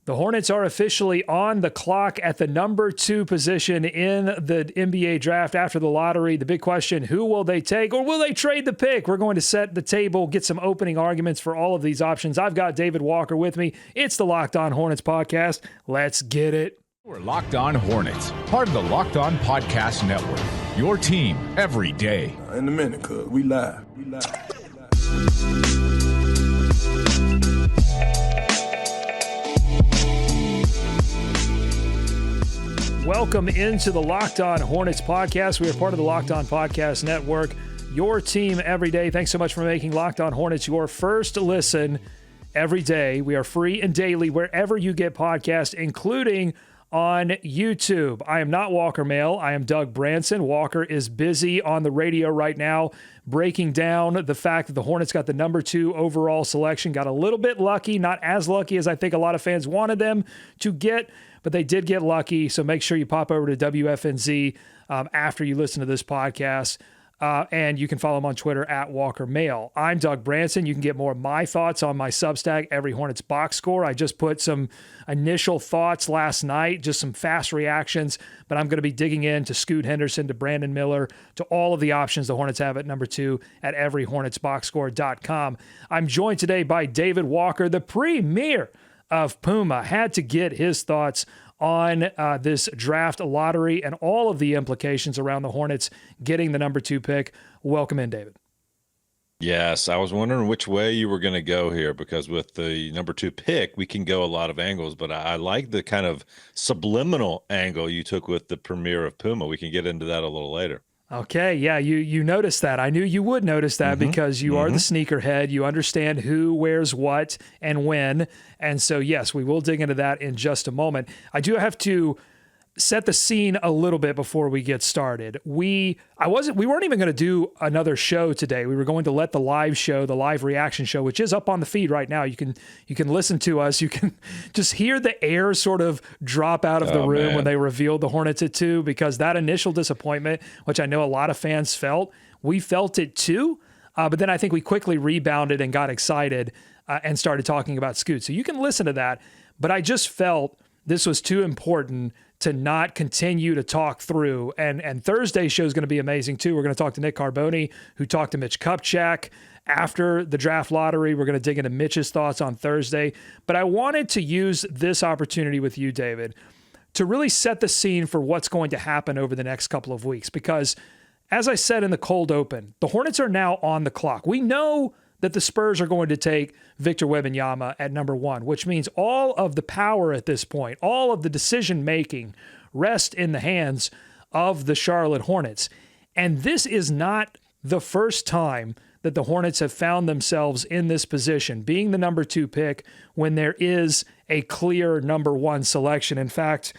The Hornets are officially on the clock at the number 2 position in the NBA draft after the lottery. The big question, who will they take, or will they trade the pick? We're going to set the table, get some opening arguments for all of these options. I've got David Walker with me. It's the Locked On Hornets podcast. Let's get it. We're Locked On Hornets, part of the Locked On Podcast Network. Your team every day. In a minute, cuz we live. Welcome into the Locked On Hornets podcast. We are part of the Locked On Podcast Network, your team every day. Thanks so much for making Locked On Hornets your first listen every day. We are free and daily wherever you get podcasts, including on YouTube. I am not Walker Mail. I am Doug Branson. Walker is busy on the radio right now, breaking down the fact that the Hornets got the number 2 overall selection. Got a little bit lucky, not as lucky as I think a lot of fans wanted them to get, but they did get lucky. So make sure you pop over to WFNZ after you listen to this podcast. And you can follow him on Twitter at Walker Mail. I'm Doug Branson. You can get more of my thoughts on my substack, Every Hornets Boxscore. I just put some initial thoughts last night, just some fast reactions, but I'm going to be digging into Scoot Henderson, to Brandon Miller, to all of the options the Hornets have at number 2 at everyhornetsboxscore.com. I'm joined today by David Walker, the premier of Puma. Had to get his thoughts on this draft lottery and all of the implications around the Hornets getting the number 2 pick. Welcome in, David. Yes, I was wondering which way you were going to go here, because with the number 2 pick, we can go a lot of angles, but I like the kind of subliminal angle you took with the premiere of Puma. We can get into that a little later. Okay, yeah, you noticed that. I knew you would notice that because you are the sneakerhead. You understand who wears what and when. And so, yes, we will dig into that in just a moment. I do have to set the scene a little bit before we get started. We weren't even going to do another show today. We were going to let the live show, the live reaction show, which is up on the feed right now. You can listen to us. You can just hear the air sort of drop out of the room when they revealed the Hornets at 2, because that initial disappointment, which I know a lot of fans felt, we felt it too. But then I think we quickly rebounded and got excited and started talking about Scoot. So you can listen to that. But I just felt this was too important to not continue to talk through. And Thursday's show is going to be amazing too. We're going to talk to Nick Carboni, who talked to Mitch Kupchak after the draft lottery. We're going to dig into Mitch's thoughts on Thursday. But I wanted to use this opportunity with you, David, to really set the scene for what's going to happen over the next couple of weeks. Because as I said in the cold open, the Hornets are now on the clock. We know that the Spurs are going to take Victor Wembanyama at number 1, which means all of the power at this point, all of the decision-making rest in the hands of the Charlotte Hornets. And this is not the first time that the Hornets have found themselves in this position, being the number 2 pick when there is a clear number 1 selection. In fact,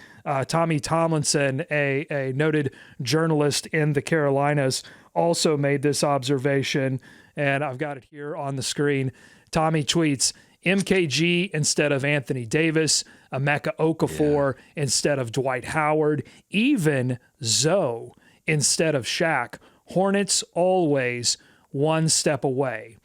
Tommy Tomlinson, a noted journalist in the Carolinas, also made this observation, and I've got it here on the screen. Tommy tweets, MKG instead of Anthony Davis, Emeka Okafor instead of Dwight Howard, even Zoe instead of Shaq. Hornets always one step away.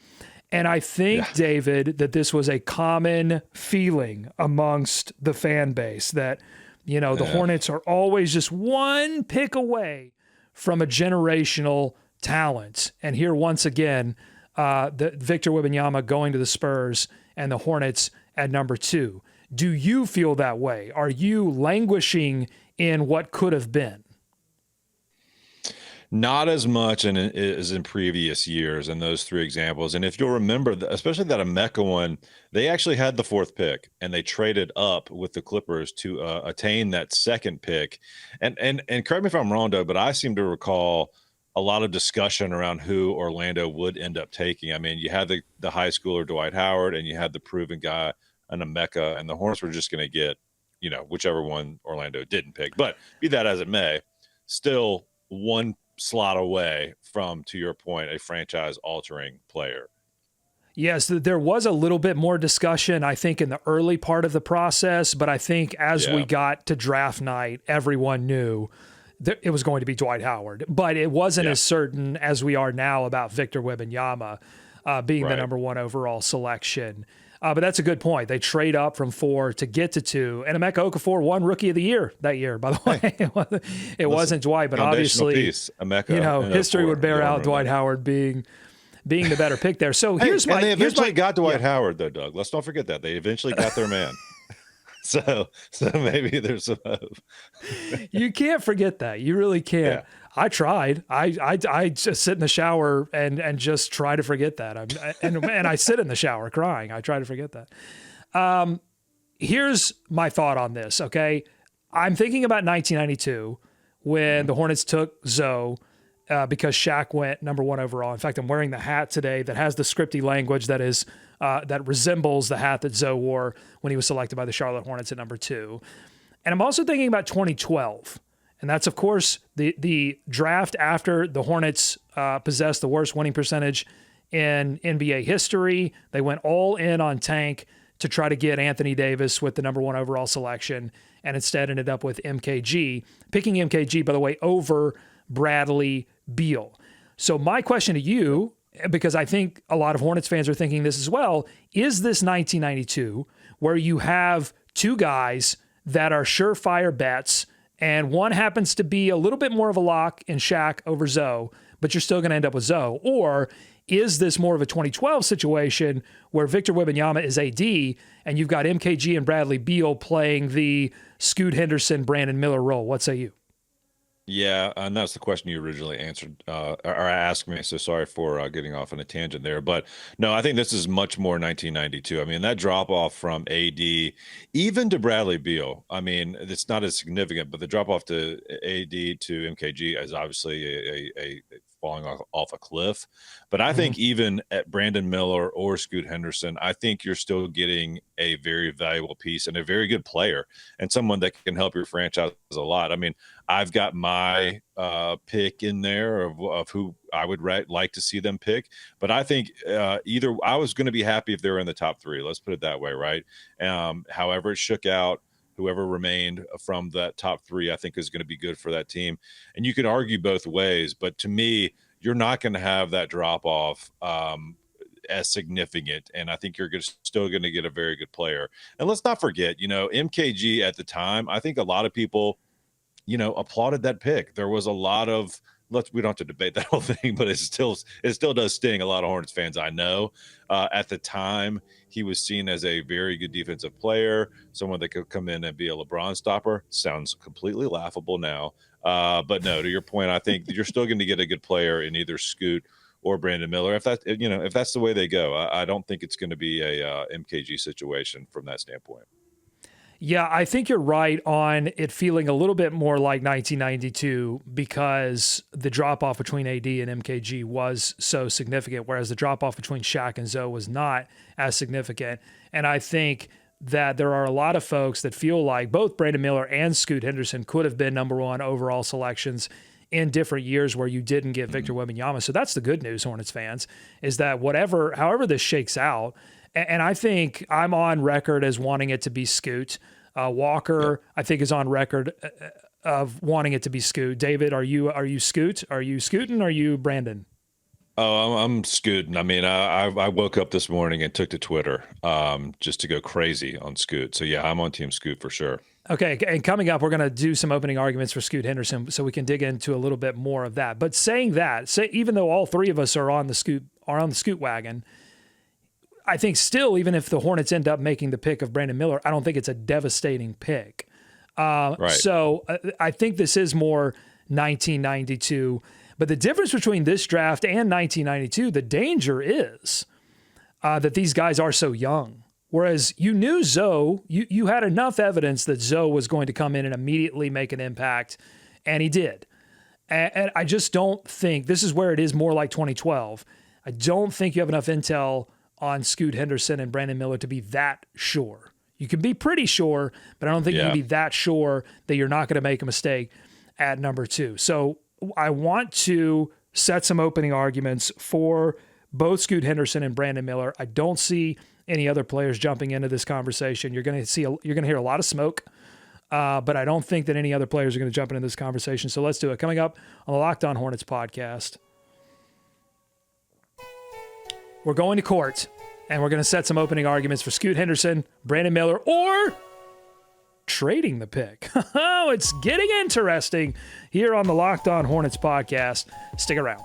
And I think, David, that this was a common feeling amongst the fan base that, the Hornets are always just one pick away from a generational talent. And here, once again, the Victor Wembanyama going to the Spurs and the Hornets at number 2. Do you feel that way? Are you languishing in what could have been? Not as much as in previous years in those 3 examples. And if you'll remember, especially that Emeka one, they actually had the 4th pick and they traded up with the Clippers to attain that 2nd pick. And correct me if I'm wrong, Doug, but I seem to recall a lot of discussion around who Orlando would end up taking. I mean, you had the high schooler Dwight Howard, and you had the proven guy, an Emeka, and the Hornets were just going to get, whichever one Orlando didn't pick. But be that as it may, still one slot away from, to your point, a franchise-altering player. Yes, there was a little bit more discussion, I think, in the early part of the process, but I think as we got to draft night, everyone knew it was going to be Dwight Howard, but it wasn't as certain as we are now about Victor Wembanyama being the number 1 overall selection. But that's a good point. They trade up from 4 to get to 2. And Emeka Okafor won Rookie of the Year that year, by the way. It wasn't Dwight, but obviously, history would bear out Dwight Howard being the better pick there. So here's my... And they eventually got Dwight Howard, though, Doug. Let's not forget that. They eventually got their man. So maybe there's some hope. You can't forget that. You really can't. Yeah. I tried. I just sit in the shower and just try to forget that. And I sit in the shower crying. I try to forget that. Here's my thought on this, okay? I'm thinking about 1992 when the Hornets took Zoe because Shaq went number 1 overall. In fact, I'm wearing the hat today that has the scripty language that is that resembles the hat that Zoe wore when he was selected by the Charlotte Hornets at number 2. And I'm also thinking about 2012. And that's, of course, the draft after the Hornets possessed the worst winning percentage in NBA history. They went all in on Tank to try to get Anthony Davis with the number 1 overall selection, and instead ended up with MKG, picking MKG, by the way, over Bradley Beal. So my question to you, because I think a lot of Hornets fans are thinking this as well, is this 1992 where you have 2 guys that are surefire bets, and one happens to be a little bit more of a lock in Shaq over Zoe, but you're still going to end up with Zoe? Or is this more of a 2012 situation where Victor Wembanyama is AD and you've got MKG and Bradley Beal playing the Scoot Henderson, Brandon Miller role? What say you? Yeah, and that's the question you originally answered or asked me. So sorry for getting off on a tangent there. But no, I think this is much more 1992. I mean, that drop off from AD, even to Bradley Beal, I mean, it's not as significant, but the drop off to AD to MKG is obviously a falling off a cliff. But I think even at Brandon Miller or Scoot Henderson, I think you're still getting a very valuable piece and a very good player and someone that can help your franchise a lot. I mean, I've got my pick in there of who I would like to see them pick. But I think either I was going to be happy if they were in the top 3. Let's put it that way, right? However it shook out, whoever remained from that top 3, I think is going to be good for that team. And you can argue both ways, but to me, you're not going to have that drop off as significant. And I think you're still going to get a very good player. And let's not forget, MKG at the time, I think a lot of people, applauded that pick. There was a lot of, we don't have to debate that whole thing, but it still does sting a lot of Hornets fans, I know. At the time, he was seen as a very good defensive player, someone that could come in and be a LeBron stopper. Sounds completely laughable now. But no, to your point, I think you're still going to get a good player in either Scoot or Brandon Miller. If that's the way they go, I don't think it's going to be a MKG situation from that standpoint. Yeah, I think you're right on it feeling a little bit more like 1992 because the drop-off between AD and MKG was so significant, whereas the drop-off between Shaq and Zoe was not as significant. And I think that there are a lot of folks that feel like both Brandon Miller and Scoot Henderson could have been number 1 overall selections in different years where you didn't get Victor Wembanyama. So that's the good news, Hornets fans, is that however this shakes out, and I think I'm on record as wanting it to be Scoot. Walker, I think, is on record of wanting it to be Scoot. David, are you Scoot? Are you Scootin'? Are you Brandon? Oh, I'm Scootin'. I mean, I woke up this morning and took to Twitter just to go crazy on Scoot. So yeah, I'm on Team Scoot for sure. Okay, and coming up, we're going to do some opening arguments for Scoot Henderson, so we can dig into a little bit more of that. But saying that, even though all 3 of us are on the Scoot wagon, I think still, even if the Hornets end up making the pick of Brandon Miller, I don't think it's a devastating pick. Right. So I think this is more 1992. But the difference between this draft and 1992, the danger is that these guys are so young. Whereas you knew Zoe, you had enough evidence that Zoe was going to come in and immediately make an impact, and he did. And I just don't think, this is where it is more like 2012. I don't think you have enough intel on Scoot Henderson and Brandon Miller to be that sure. You can be pretty sure, but I don't think you can be that sure that you're not going to make a mistake at number 2. So I want to set some opening arguments for both Scoot Henderson and Brandon Miller. I don't see any other players jumping into this conversation. You're going to hear a lot of smoke, but I don't think that any other players are going to jump into this conversation. So let's do it. Coming up on the Locked On Hornets podcast, we're going to court. And we're going to set some opening arguments for Scoot Henderson, Brandon Miller, or trading the pick. Oh, it's getting interesting here on the Locked On Hornets podcast. Stick around.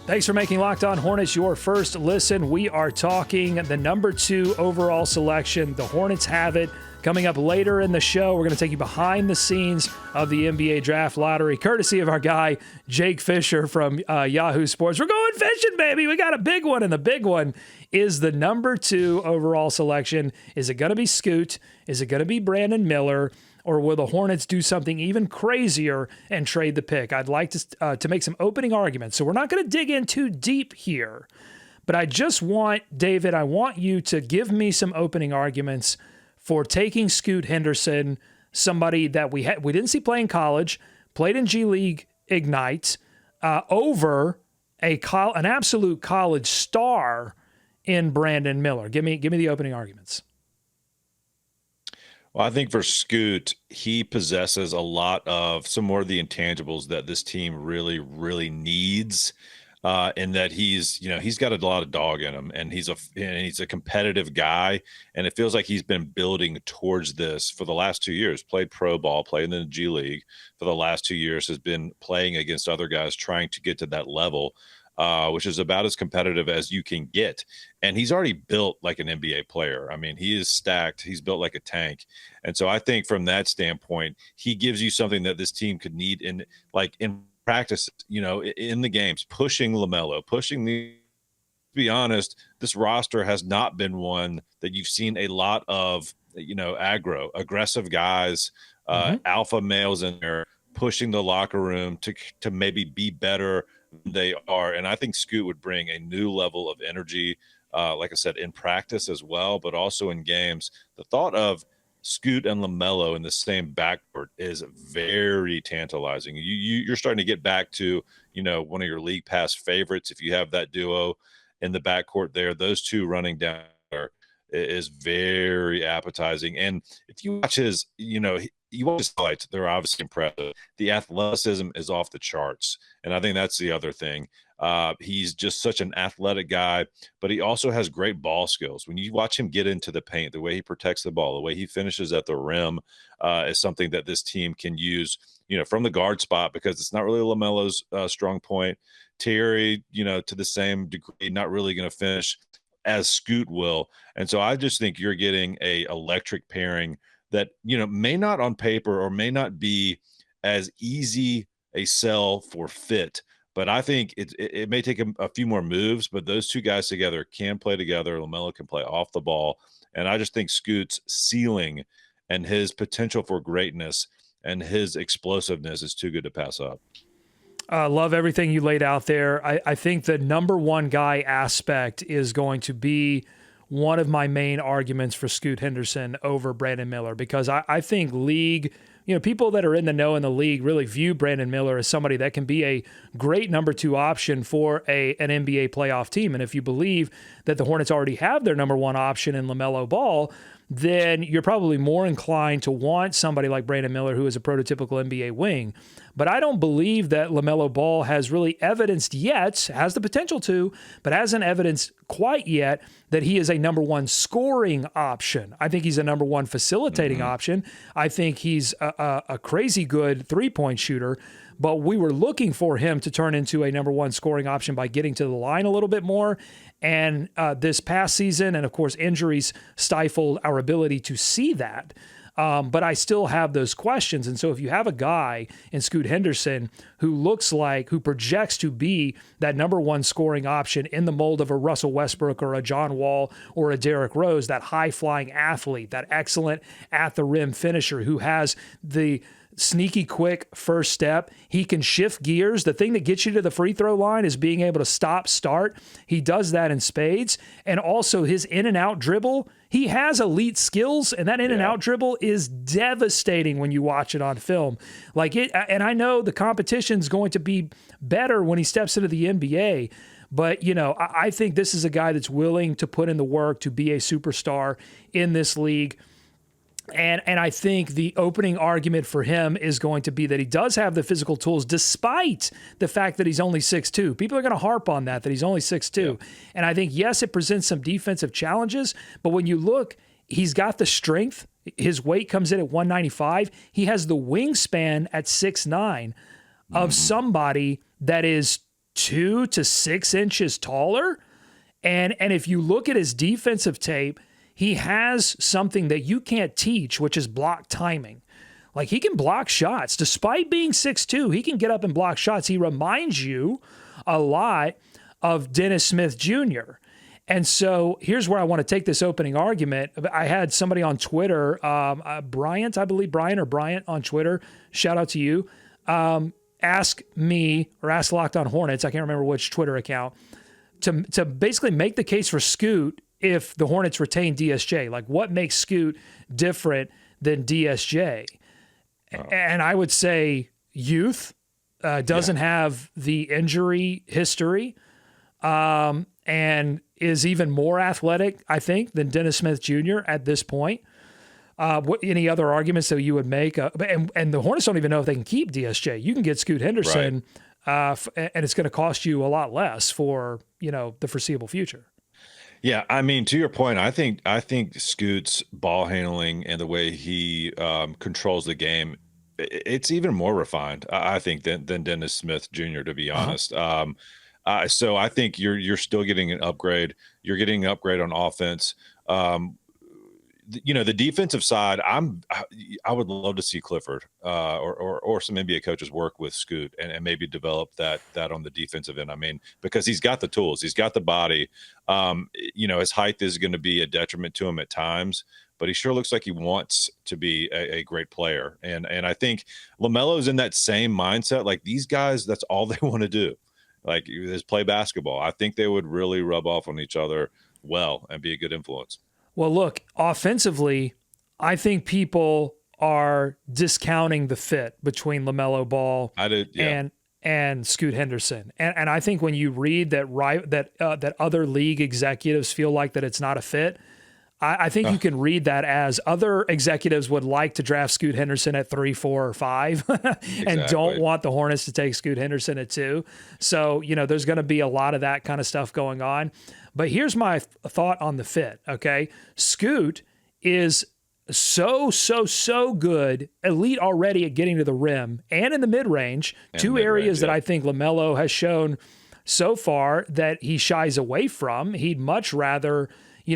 Thanks for making Locked On Hornets your first listen. We are talking the number 2 overall selection. The Hornets have it. Coming up later in the show, we're going to take you behind the scenes of the NBA draft lottery, courtesy of our guy, Jake Fisher from Yahoo Sports. We're going fishing, baby. We got a big one, and the big one is the number 2 overall selection. Is it going to be Scoot? Is it going to be Brandon Miller? Or will the Hornets do something even crazier and trade the pick? I'd like to make some opening arguments. So we're not going to dig in too deep here, but I just want, David, I want you to give me some opening arguments for taking Scoot Henderson, somebody that we didn't see play in college, played in G League Ignite, over an absolute college star in Brandon Miller. Give me the opening arguments. Well, I think for Scoot, he possesses a lot of some more of the intangibles that this team really, really needs. In that he's got a lot of dog in him, and he's a competitive guy, and it feels like he's been building towards this for the last 2 years. Played pro ball, played in the G League for the last 2 years, has been playing against other guys trying to get to that level, which is about as competitive as you can get. And he's already built like an NBA player. I mean, he is stacked. He's built like a tank. And so I think from that standpoint, he gives you something that this team could need in practice, in the games, pushing LaMelo, to be honest, this roster has not been one that you've seen a lot of, aggressive guys, alpha males in there pushing the locker room to maybe be better than they are. And I think Scoot would bring a new level of energy, like I said, in practice as well, but also in games. The thought of Scoot and LaMelo in the same backcourt is very tantalizing. You're starting to get back to, one of your league pass favorites. If you have that duo in the backcourt there, those two running down is very appetizing. And if you watch you watch his highlights, they're obviously impressive. The athleticism is off the charts. And I think that's the other thing. He's just such an athletic guy, but he also has great ball skills. When you watch him get into the paint, the way he protects the ball, the way he finishes at the rim, is something that this team can use, from the guard spot, because it's not really LaMelo's strong point. Terry, to the same degree, not really going to finish as Scoot will. And so I just think you're getting a electric pairing that, may not on paper or may not be as easy a sell for fit. But I think it may take a few more moves, but those two guys together can play together. LaMelo can play off the ball. And I just think Scoot's ceiling and his potential for greatness and his explosiveness is too good to pass up. Love everything you laid out there. I think the number 1 guy aspect is going to be one of my main arguments for Scoot Henderson over Brandon Miller, because I think people that are in the know in the league really view Brandon Miller as somebody that can be a great number 2 option for an NBA playoff team. And if you believe that the Hornets already have their number 1 option in LaMelo Ball, then you're probably more inclined to want somebody like Brandon Miller, who is a prototypical NBA wing. But I don't believe that LaMelo Ball has really evidenced yet, has the potential to, but hasn't evidenced quite yet that he is a number 1 scoring option. I think he's a number 1 facilitating option. I think he's a crazy good three-point shooter, but we were looking for him to turn into a number 1 scoring option by getting to the line a little bit more. And this past season, and of course injuries stifled our ability to see that. But I still have those questions. And so if you have a guy in Scoot Henderson who projects to be that number 1 scoring option in the mold of a Russell Westbrook or a John Wall or a Derrick Rose, that high-flying athlete, that excellent at-the-rim finisher who has the sneaky quick first step, he can shift gears. The thing that gets you to the free throw line is being able to stop, start. He does that in spades. And also his in and out dribble, he has elite skills, and that in and out dribble is devastating when you watch it on film. And I know the competition's going to be better when he steps into the NBA, but I think this is a guy that's willing to put in the work to be a superstar in this league. And I think the opening argument for him is going to be that he does have the physical tools, despite the fact that he's only 6'2". People are going to harp on that he's only 6'2". Yeah. And I think, yes, it presents some defensive challenges, but when you look, he's got the strength. His weight comes in at 195. He has the wingspan at 6'9" of somebody that is 2 to 6 inches taller. And if you look at his defensive tape, he has something that you can't teach, which is block timing. Like, he can block shots. Despite being 6'2", he can get up and block shots. He reminds you a lot of Dennis Smith Jr. And so here's where I want to take this opening argument. I had somebody on Twitter, Bryant on Twitter, shout out to you, ask Locked On Hornets, I can't remember which Twitter account, to basically make the case for Scoot if the Hornets retain DSJ. Like, what makes Scoot different than DSJ? And I would say youth, doesn't have the injury history, and is even more athletic, I think, than Dennis Smith Jr. at this point. Any other arguments that you would make? And the Hornets don't even know if they can keep DSJ. You can get Scoot Henderson, and it's going to cost you a lot less for the foreseeable future. Yeah, I mean, to your point, I think Scoot's ball handling and the way he controls the game, it's even more refined, I think, than Dennis Smith Jr., to be honest. So I think you're still getting an upgrade. You're getting an upgrade on offense. The defensive side, I would love to see Clifford or some NBA coaches work with Scoot and maybe develop that on the defensive end. I mean, because he's got the tools, he's got the body. His height is going to be a detriment to him at times, but he sure looks like he wants to be a great player. And I think LaMelo's in that same mindset. Like, these guys, that's all they want to do. Like, is play basketball. I think they would really rub off on each other well and be a good influence. Well, look, offensively, I think people are discounting the fit between LaMelo Ball and Scoot Henderson. And I think when you read that other league executives feel like that it's not a fit, I think you can read that as other executives would like to draft Scoot Henderson at 3, 4, or 5 and don't want the Hornets to take Scoot Henderson at 2. So, there's going to be a lot of that kind of stuff going on. But here's my thought on the fit, okay? Scoot is so good, elite already at getting to the rim and in the mid-range, two areas that I think LaMelo has shown so far that he shies away from. He'd much rather, he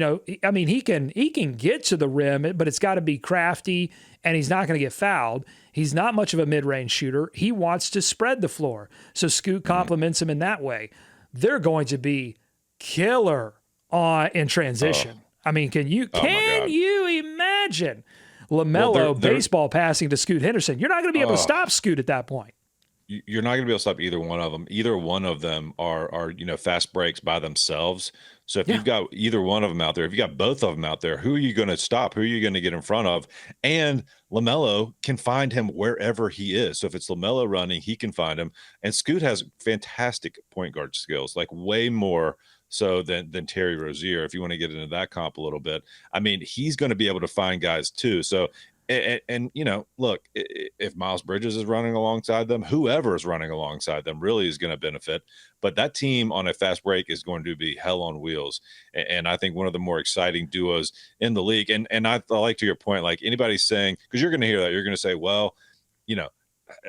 can get to the rim, but it's got to be crafty, and he's not going to get fouled. He's not much of a mid-range shooter. He wants to spread the floor. So Scoot complements him in that way. They're going to be killer in transition. I mean, can you imagine LaMelo baseball passing to Scoot Henderson? You're not going to be able to stop Scoot at that point. You're not going to be able to stop either one of them. Either one of them are fast breaks by themselves. So if you've got either one of them out there, if you got both of them out there, who are you going to stop? Who are you going to get in front of? And LaMelo can find him wherever he is. So if it's LaMelo running, he can find him. And Scoot has fantastic point guard skills, like way more so than Terry Rozier, if you want to get into that comp a little bit. I mean, he's going to be able to find guys too. So, and look, if Miles Bridges is running alongside them, whoever is running alongside them really is going to benefit. But that team on a fast break is going to be hell on wheels. And I think one of the more exciting duos in the league. And I like, to your point, like, anybody saying, because you're going to hear that, you're going to say, well,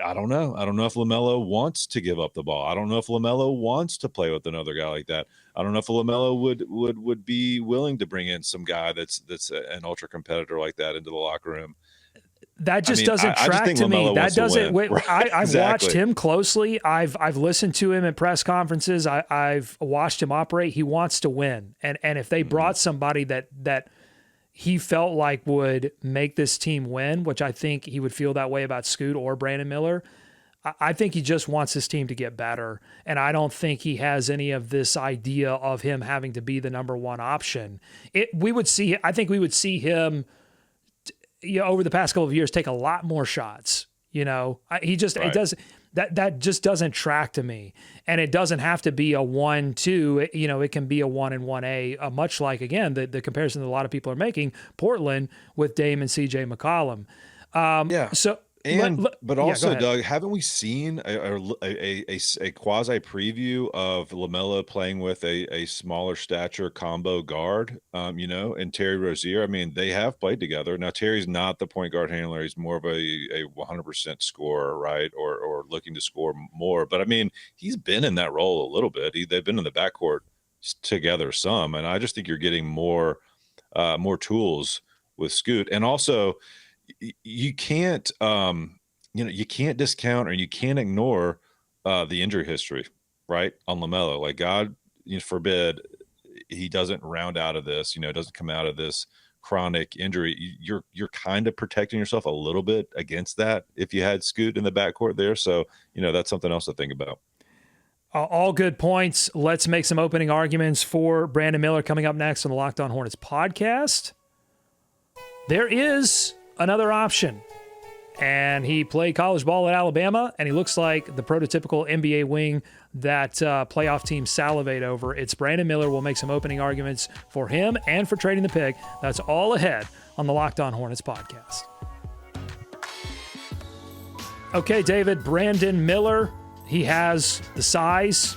I don't know. I don't know if LaMelo wants to give up the ball. I don't know if LaMelo wants to play with another guy like that. I don't know if LaMelo would be willing to bring in some guy that's an ultra competitor like that into the locker room. That just doesn't track to me. That doesn't. I've watched him closely. I've listened to him at press conferences. I've watched him operate. He wants to win, and if they brought somebody that he felt like would make this team win, which I think he would feel that way about Scoot or Brandon Miller, I think he just wants his team to get better. And I don't think he has any of this idea of him having to be the number one option. I think we would see him, over the past couple of years, take a lot more shots. It That just doesn't track to me. And it doesn't have to be a 1-2. It can be a 1 and 1A, much like, again, the comparison that a lot of people are making, Portland with Dame and CJ McCollum. But also, Doug, haven't we seen a quasi preview of LaMelo playing with a smaller stature combo guard, and Terry Rozier? I mean, they have played together. Now, Terry's not the point guard handler. He's more of a 100% scorer, right? Or looking to score more. But I mean, he's been in that role a little bit. They've been in the backcourt together some. And I just think you're getting more tools with Scoot. And also, you can't you can't discount or you can't ignore the injury history, right, on LaMelo. Like, God forbid he doesn't round out of this, doesn't come out of this chronic injury. You're kind of protecting yourself a little bit against that if you had Scoot in the backcourt there. So that's something else to think about. All good points. Let's make some opening arguments for Brandon Miller coming up next on the Locked On Hornets podcast. There is another option, and he played college ball at Alabama, and he looks like the prototypical NBA wing that playoff teams salivate over. It's Brandon Miller. We'll make some opening arguments for him and for trading the pick. That's all ahead on the Locked On Hornets podcast. Okay, David, Brandon Miller, he has the size,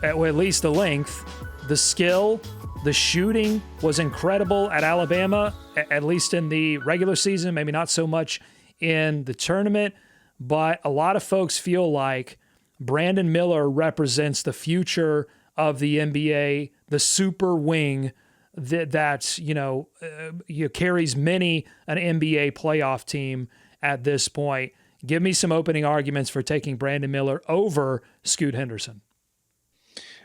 or at least the length, the skill. The shooting was incredible at Alabama, at least in the regular season, maybe not so much in the tournament, but a lot of folks feel like Brandon Miller represents the future of the NBA, the super wing that carries many an NBA playoff team at this point. Give me some opening arguments for taking Brandon Miller over Scoot Henderson.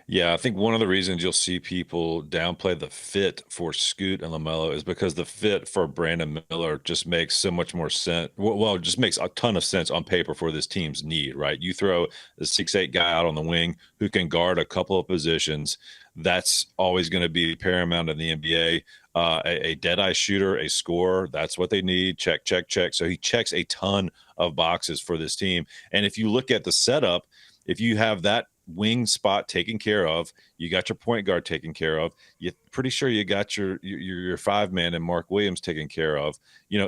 Yeah, I think one of the reasons you'll see people downplay the fit for Scoot and LaMelo is because the fit for Brandon Miller just makes so much more sense. Well, it just makes a ton of sense on paper for this team's need, right? You throw the 6'8" guy out on the wing who can guard a couple of positions. That's always going to be paramount in the NBA. A dead-eye shooter, a scorer, that's what they need. Check, check, check. So he checks a ton of boxes for this team. And if you look at the setup, if you have that wing spot taken care of, you got your point guard taken care of, you're pretty sure you got your 5-man and Mark Williams taken care of.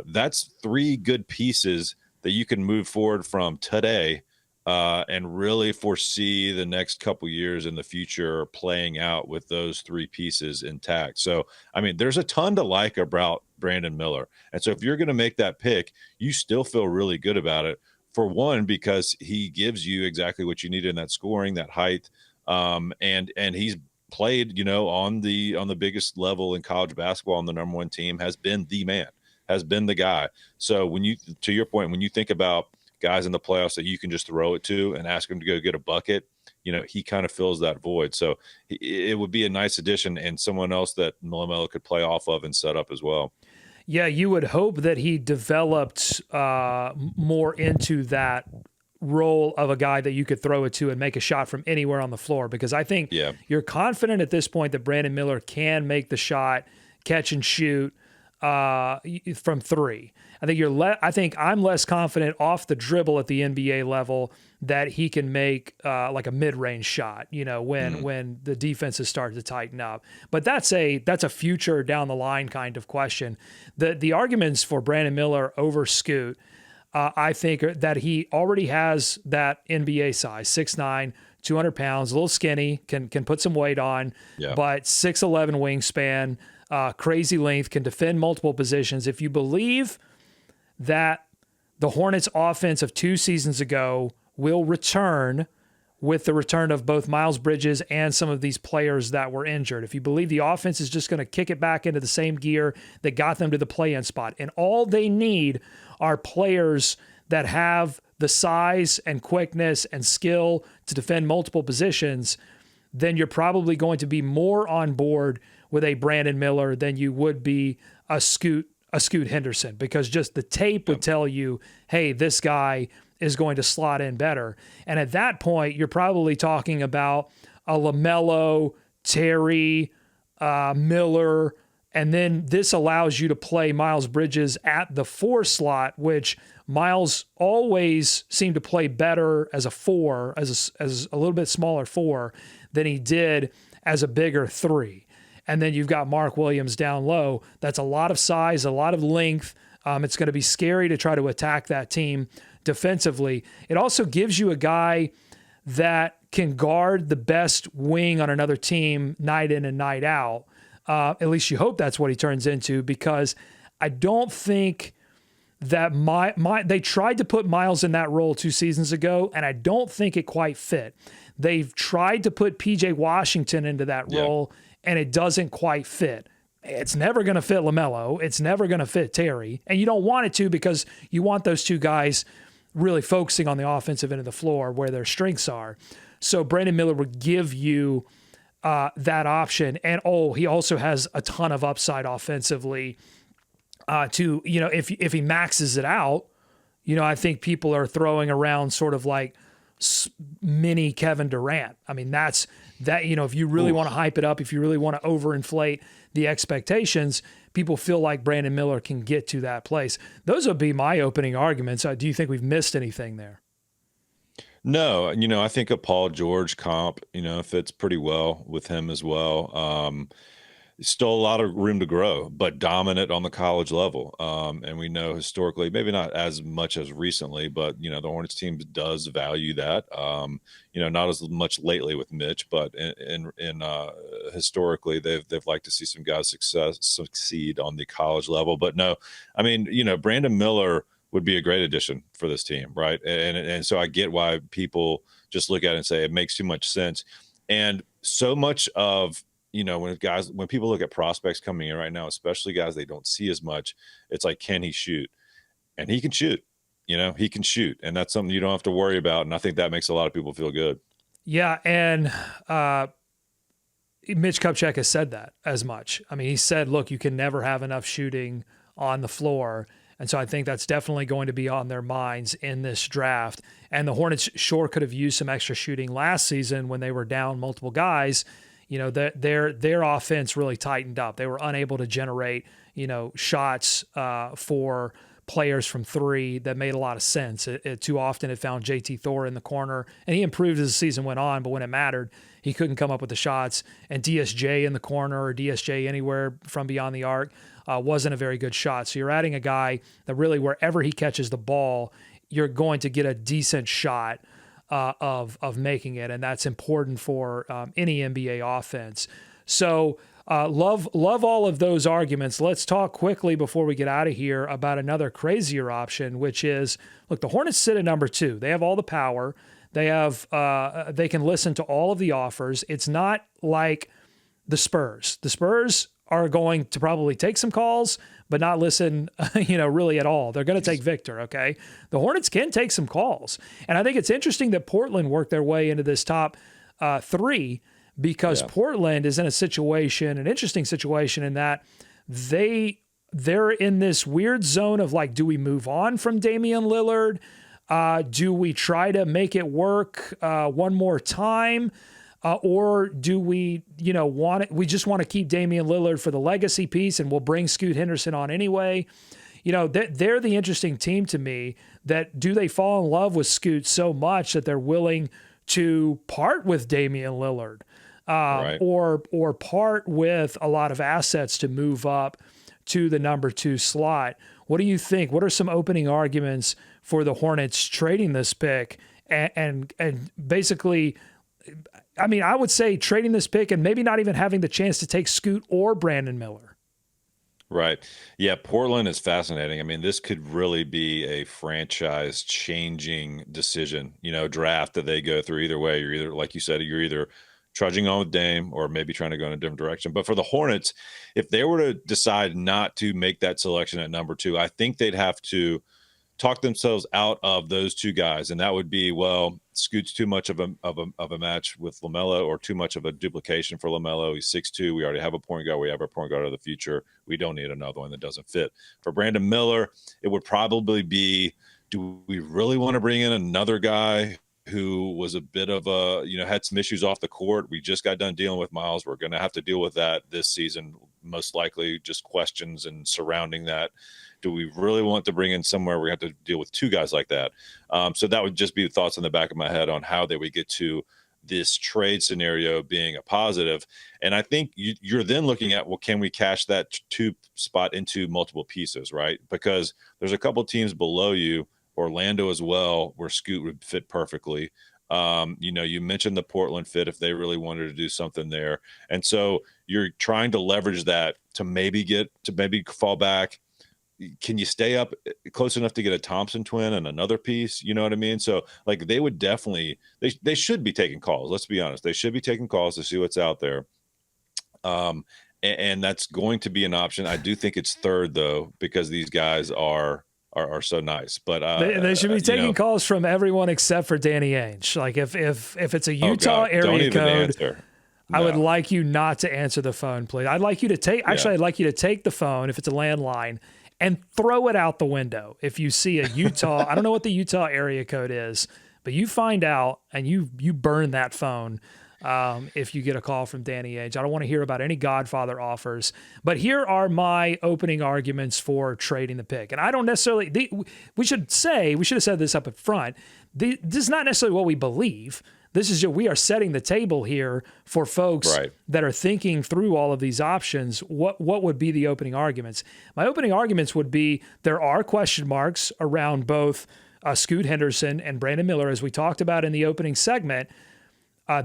That's 3 good pieces that you can move forward from today and really foresee the next couple years in the future playing out with those 3 pieces intact. So, I mean, there's a ton to like about Brandon Miller. And so if you're going to make that pick, you still feel really good about it. For one, because he gives you exactly what you need in that scoring, that height, and he's played, on the biggest level in college basketball on the number 1 team, has been the man, has been the guy. So to your point, when you think about guys in the playoffs that you can just throw it to and ask him to go get a bucket, he kind of fills that void. So it would be a nice addition and someone else that LaMelo could play off of and set up as well. Yeah, you would hope that he developed more into that role of a guy that you could throw it to and make a shot from anywhere on the floor, because I think you're confident at this point that Brandon Miller can make the shot, catch and shoot from 3. I think I'm less confident off the dribble at the NBA level that he can make like a mid-range shot, when the defenses start to tighten up. But that's a future down the line kind of question. The arguments for Brandon Miller over Scoot, I think that he already has that NBA size, 6'9", 200 pounds, a little skinny, can put some weight on, but 6'11" wingspan, crazy length, can defend multiple positions. If you believe that the Hornets offense of 2 seasons ago will return with the return of both Miles Bridges and some of these players that were injured, if you believe the offense is just going to kick it back into the same gear that got them to the play-in spot, and all they need are players that have the size and quickness and skill to defend multiple positions, then you're probably going to be more on board with a Brandon Miller than you would be a Scoot Henderson, because just the tape would tell you, hey, this guy is going to slot in better. And at that point, you're probably talking about a LaMelo, Terry, Miller, And then this allows you to play Miles Bridges at the 4 slot, which Miles always seemed to play better as a 4, as a little bit smaller 4 than he did as a bigger 3. And then you've got Mark Williams down low. That's a lot of size, a lot of length. It's going to be scary to try to attack that team defensively. It also gives you a guy that can guard the best wing on another team night in and night out. At least you hope that's what he turns into, because I don't think that they tried to put Miles in that role 2 seasons ago, and I don't think it quite fit. They've tried to put PJ Washington into that role, and it doesn't quite fit. It's never going to fit LaMelo. It's never going to fit Terry. And you don't want it to, because you want those 2 guys really focusing on the offensive end of the floor where their strengths are. So Brandon Miller would give you that option. And, he also has a ton of upside offensively to, if he maxes it out, I think people are throwing around sort of like mini Kevin Durant. I mean, that's that, if you really want to hype it up, if you really want to overinflate the expectations, people feel like Brandon Miller can get to that place. Those would be my opening arguments. Do you think we've missed anything there? No, I think a Paul George comp, fits pretty well with him as well. Still a lot of room to grow, but dominant on the college level. And we know historically, maybe not as much as recently, but the Hornets team does value that. Not as much lately with Mitch, but in historically, they've liked to see some guys succeed on the college level. But no, I mean, Brandon Miller would be a great addition for this team, right? And so I get why people just look at it and say it makes too much sense. And so much of when people look at prospects coming in right now, especially guys they don't see as much, it's like, can he shoot? And he can shoot. He can shoot, and that's something you don't have to worry about. And I think that makes a lot of people feel good. Yeah, and Mitch Kupchak has said that as much. I mean, he said, look, you can never have enough shooting on the floor. And so I think that's definitely going to be on their minds in this draft. And the Hornets sure could have used some extra shooting last season when they were down multiple guys. Their offense really tightened up. They were unable to generate, shots for players from 3 that made a lot of sense. Too often it found JT Thor in the corner, and he improved as the season went on, but when it mattered, he couldn't come up with the shots. And DSJ in the corner or DSJ anywhere from beyond the arc wasn't a very good shot. So you're adding a guy that really, wherever he catches the ball, you're going to get a decent shot of making it, and that's important for any NBA offense. So love all of those arguments. Let's talk quickly before we get out of here about another crazier option, which is, look, the Hornets sit at number 2. They have all the power. They have they can listen to all of the offers. It's not like the Spurs. The Spurs are going to probably take some calls, but not listen, really at all. They're going to take Victor, okay? The Hornets can take some calls. And I think it's interesting that Portland worked their way into this top 3 because Portland is in an interesting situation in that they're in this weird zone of like, do we move on from Damian Lillard? Do we try to make it work one more time? Or do we, want it? We just want to keep Damian Lillard for the legacy piece, and we'll bring Scoot Henderson on anyway. They're the interesting team to me. That do they fall in love with Scoot so much that they're willing to part with Damian Lillard, right, or part with a lot of assets to move up to the number 2 slot? What do you think? What are some opening arguments for the Hornets trading this pick and basically? I mean, I would say trading this pick and maybe not even having the chance to take Scoot or Brandon Miller. Right. Yeah, Portland is fascinating. I mean, this could really be a franchise-changing decision, draft that they go through. Either way, you're either, like you said, you're either trudging on with Dame or maybe trying to go in a different direction. But for the Hornets, if they were to decide not to make that selection at number 2, I think they'd have to talk themselves out of those 2 guys, and that would be, well, Scoot's too much of a match with LaMelo, or too much of a duplication for LaMelo. He's 6'2". We already have a point guard. We have a point guard of the future. We don't need another one that doesn't fit. For Brandon Miller, it would probably be, do we really want to bring in another guy who was a bit of a, had some issues off the court? We just got done dealing with Miles. We're going to have to deal with that this season. most likely just questions and surrounding that. Do we really want to bring in somewhere we have to deal with two guys like that? So that would just be the thoughts in the back of my head on how they would get to this trade scenario being a positive. And I think you're then looking at, well, can we cash that two spot into multiple pieces, right? Because there's a couple teams below you, Orlando as well, where Scoot would fit perfectly. You mentioned the Portland fit if they really wanted to do something there. And so you're trying to leverage that to maybe fall back. Can you stay up close enough to get a Thompson twin and another piece? You know what I mean? So like they would definitely, they should be taking calls. Let's be honest. They should be taking calls to see what's out there. And that's going to be an option. I do think it's third though, because these guys are so nice, but they should be taking calls from everyone except for Danny Ainge. Like if it's a Utah area code, no. I would like you not to answer the phone, please. I'd like you to take the phone if it's a landline and throw it out the window. If you see a Utah, I don't know what the Utah area code is, but you find out and you burn that phone. If you get a call from Danny Ainge. I don't want to hear about any Godfather offers, but here are my opening arguments for trading the pick. And I don't necessarily, we should have said this up front. This is not necessarily what we believe. This is we are setting the table here for folks that are thinking through all of these options. What would be the opening arguments? My opening arguments would be there are question marks around both Scoot Henderson and Brandon Miller, as we talked about in the opening segment.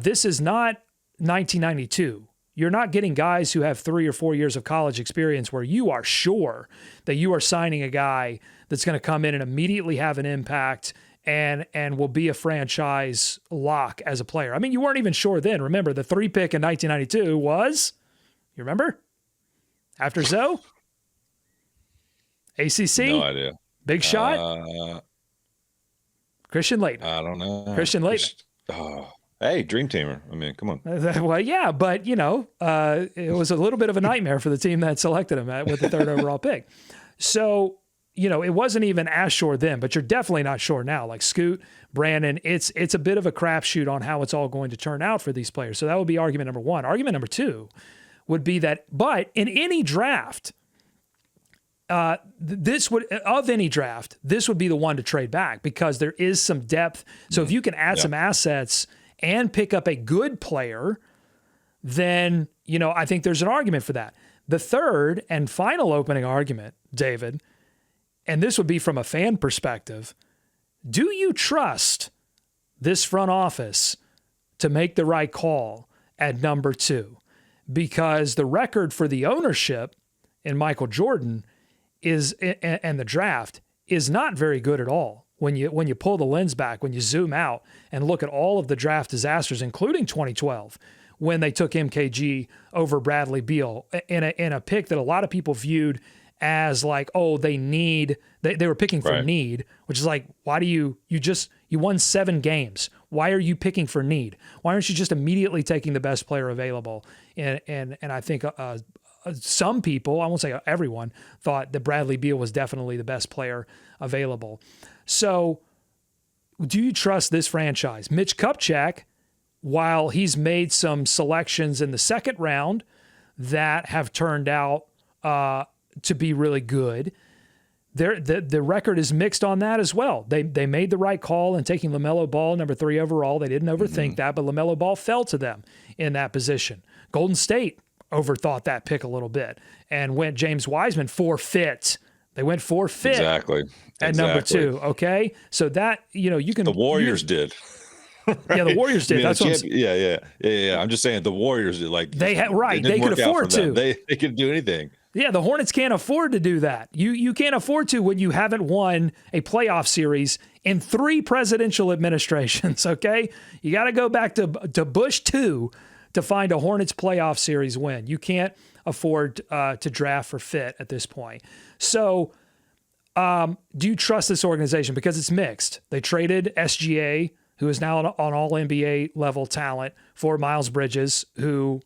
This is not 1992. You're not getting guys who have 3 or 4 years of college experience where you are sure that you are signing a guy that's going to come in and immediately have an impact and will be a franchise lock as a player. I mean, you weren't even sure then. Remember, the 3 pick in 1992 was, you remember? After Zoe? ACC? No idea. Big shot? Christian Laettner. I don't know. Christian Laettner. Hey, dream teamer. I mean, come on. Well, yeah, but, it was a little bit of a nightmare for the team that selected him with the 3rd overall pick. So, it wasn't even as sure then, but you're definitely not sure now. Like Scoot, Brandon, it's a bit of a crapshoot on how it's all going to turn out for these players. So that would be argument number one. Argument number two would be that, but in any draft, this would be the one to trade back because there is some depth. So if you can add some assets and pick up a good player, then, I think there's an argument for that. The third and final opening argument, David, and this would be from a fan perspective, do you trust this front office to make the right call at number 2? Because the record for the ownership in Michael Jordan and the draft is not very good at all. When you pull the lens back, when you zoom out and look at all of the draft disasters, including 2012, when they took MKG over Bradley Beal in a pick that a lot of people viewed as like, oh, they were picking for need, which is like, why do you won 7 games. Why are you picking for need? Why aren't you just immediately taking the best player available? And I think some people, I won't say everyone, thought that Bradley Beal was definitely the best player available. So do you trust this franchise? Mitch Kupchak, while he's made some selections in the second round that have turned out to be really good, the record is mixed on that as well. They made the right call in taking LaMelo Ball, number 3 overall. They didn't overthink that, but LaMelo Ball fell to them in that position. Golden State overthought that pick a little bit and went James Wiseman forfeit. They went forfeit exactly at number 2. Okay, so that you can. The Warriors did. Yeah, the Warriors did. That's what yeah. I'm just saying the Warriors did. Like they had They could afford to. They could do anything. Yeah, the Hornets can't afford to do that. You can't afford to when you haven't won a playoff series in 3 presidential administrations. Okay, you got to go back to Bush 2 to find a Hornets playoff series win. You can't afford to draft for fit at this point. So, do you trust this organization? Because it's mixed. They traded SGA, who is now an all-NBA level talent, for Miles Bridges, who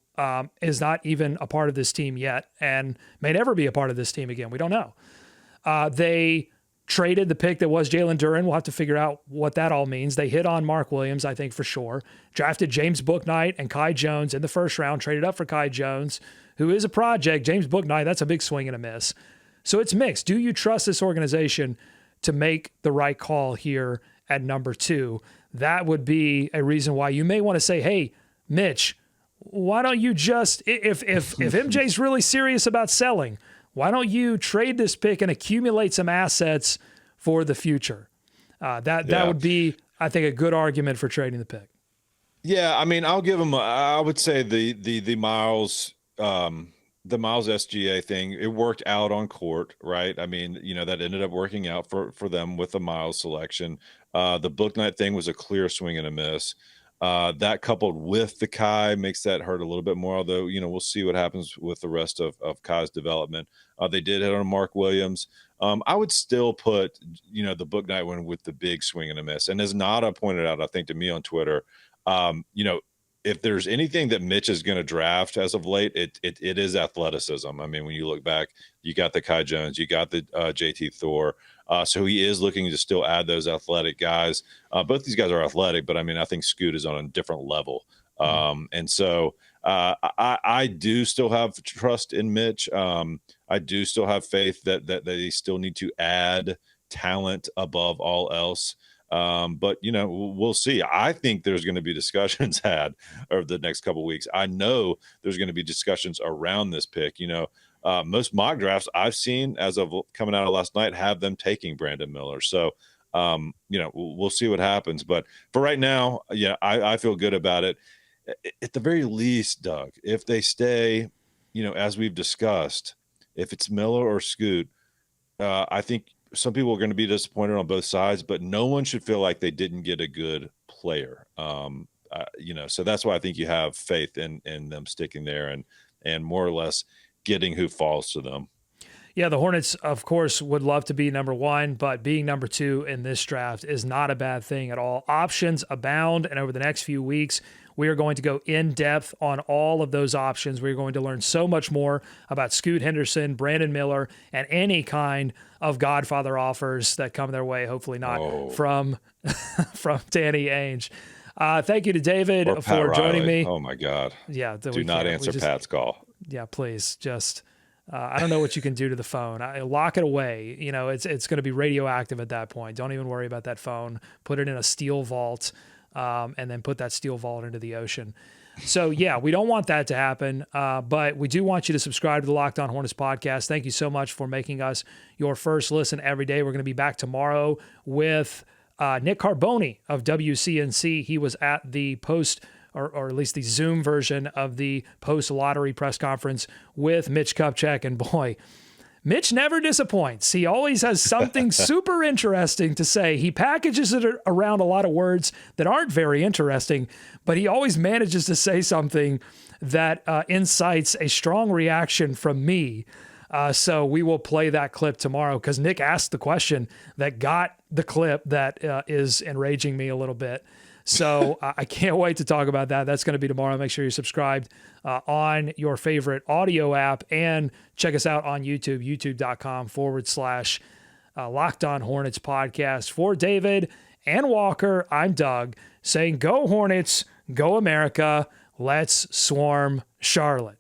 is not even a part of this team yet and may never be a part of this team again. We don't know. They traded the pick that was Jalen Duren. We'll have to figure out what that all means. They hit on Mark Williams, I think, for sure. Drafted James Bouknight and Kai Jones in the first round, traded up for Kai Jones, who is a project, James Bouknight, that's a big swing and a miss. So it's mixed. Do you trust this organization to make the right call here at number 2? That would be a reason why you may want to say, hey, Mitch, why don't you just, if MJ's really serious about selling, why don't you trade this pick and accumulate some assets for the future? That would be, I think, a good argument for trading the pick. Yeah, I mean, I'll give him. I would say the Miles SGA thing. It worked out on court, right? I mean, that ended up working out for them with the Miles selection. The Bouknight thing was a clear swing and a miss. That coupled with the Kai makes that hurt a little bit more, although, we'll see what happens with the rest of Kai's development. They did hit on Mark Williams. I would still put, the Bouknight one with the big swing and a miss. And as Nada pointed out, I think to me on Twitter, if there's anything that Mitch is going to draft as of late, it is athleticism. I mean, when you look back, you got the Kai Jones, you got the JT Thor. So he is looking to still add those athletic guys. Both these guys are athletic, but I mean, I think Scoot is on a different level. And so I do still have trust in Mitch. I do still have faith that they still need to add talent above all else. But we'll see. I think there's going to be discussions had over the next couple of weeks. I know there's going to be discussions around this pick. Most mock drafts I've seen as of coming out of last night have them taking Brandon Miller. So, we'll see what happens. But for right now, I feel good about it. At the very least, Doug, if they stay, as we've discussed, if it's Miller or Scoot, I think some people are going to be disappointed on both sides, but no one should feel like they didn't get a good player. So that's why I think you have faith in them sticking there and more or less getting who falls to them. Yeah, the Hornets, of course, would love to be number 1, but being number 2 in this draft is not a bad thing at all. Options abound, and over the next few weeks, we are going to go in depth on all of those options. We're going to learn so much more about Scoot Henderson, Brandon Miller, and any kind of Godfather offers that come their way. Hopefully not from Danny Ainge. Thank you to David for joining me. Oh my God! Yeah, do not answer Pat's call. Yeah, please just. I don't know what you can do to the phone. Lock it away. It's going to be radioactive at that point. Don't even worry about that phone. Put it in a steel vault. And then put that steel vault into the ocean. So, yeah, we don't want that to happen, but we do want you to subscribe to the Locked On Hornets podcast. Thank you so much for making us your first listen every day. We're going to be back tomorrow with Nick Carboni of WCNC. He was at the post, or at least the Zoom version of the post-lottery press conference with Mitch Kupchak, and boy, Mitch never disappoints. He always has something super interesting to say. He packages it around a lot of words that aren't very interesting, but he always manages to say something that incites a strong reaction from me. So we will play that clip tomorrow because Nick asked the question that got the clip that is enraging me a little bit. So I can't wait to talk about that. That's going to be tomorrow. Make sure you're subscribed on your favorite audio app and check us out on YouTube, youtube.com/Locked On Hornets podcast. For David and Walker, I'm Doug saying go Hornets, go America, let's swarm Charlotte.